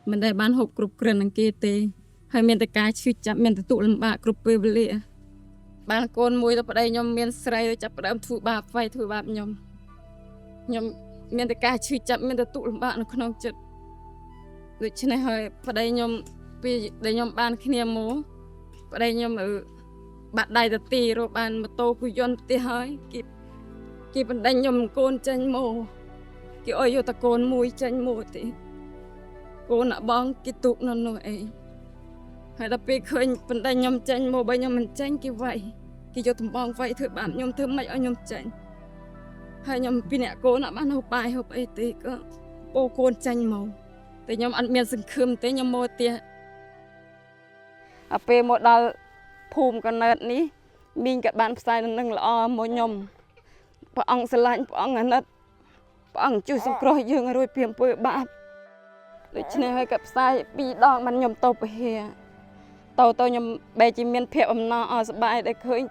មិនដែលបានហូបគ្រប់គ្រាន់នឹងគេទេហើយមានតែការឈឺចាប់មានតែទុកលំបាកគ្រប់ពេលវេលាបានកូនមួយទៅប្តីខ្ញុំមានស្រីទៅចាប់ផ្ដើមធ្វើបាបវាយធ្វើបាបខ្ញុំមានតែការឈឺចាប់មានតែទុកលំបាកនៅក្នុងចិត្តដូច្នេះហើយប្តីខ្ញុំពេលដែលខ្ញុំបានគ្នាមកប្តីខ្ញុំបាត់ដៃទៅទីរកបានម៉ូតូគូយន្តផ្ទះហើយគេបណ្ដេញខ្ញុំកូនចេញមកគេអុយយកតកូនមួយចេញមកទេកូនបងគេទុកនៅនោះអីហើយដល់ពេលឃើញបណ្ដេញខ្ញុំចេញមកបើខ្ញុំមិនចេញគេវាយគេយកដំបងវាយធ្វើបាបខ្ញុំធ្វើម៉េចឲ្យខ្ញុំចេញហើយខ្ញុំពីអ្នកកូនអត់បានហូបបាយហូបអីទេក៏ពោកូនចេញមកតែខ្ញុំអត់មានសង្ឃឹមទេខ្ញុំមកទៀតពេលមកដល់ភូមិកណើតនេះមីងក៏បានផ្សាយនឹងល្អមកខ្ញុំព្រះអង្គស្រឡាញ់ព្រះអង្គអាណិតព្រះអង្គជួយសង្គ្រោះយើងរួចពីអំពើបាបដូច្នេះហើយក៏ផ្សាយ2ដងបានខ្ញុំទៅពហិទៅខ្ញុំបែរជាមានភាពអំណរអរសប្បាយដែលឃើញ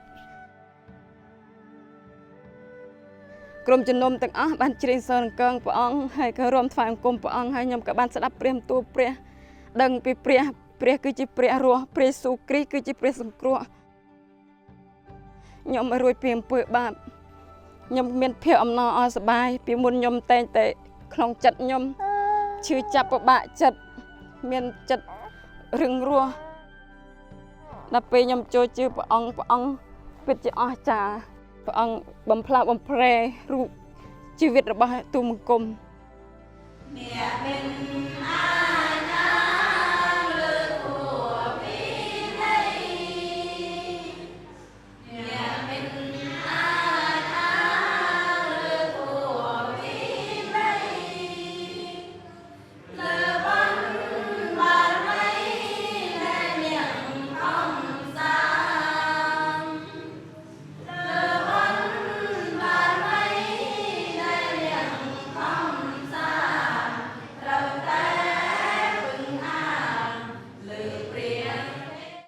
ក្រុមជំនុំទាំងអស់បានជ្រៀងសរង្គងព្រះអង្គហើយក៏រួមថ្វាយបង្គំព្រះអង្គហើយខ្ញុំក៏បានស្ដាប់ព្រះបន្ទូលព្រះដឹងពីព្រះគឺជាព្រះរស់ព្រះយេស៊ូវគ្រីស្ទគឺជាព្រះសង្គ្រោះខ្ញុំរួចពីអំពើបាបខ្ញុំមានភាពអំណរអរសប្បាយពីមុនខ្ញុំតែងតែក្នុងចិត្តខ្ញុំឈឺចាប់ពិបាកចិត្តមានចិត្តរឹងរូសដល់ពេលខ្ញុំចូលជឿព្រះអង្គពិតជាអស្ចារ្យព្រះអង្គបំផ្លាស់បំប្រែរូបជីវិតរបស់ទូមង្គមអ្នកមាន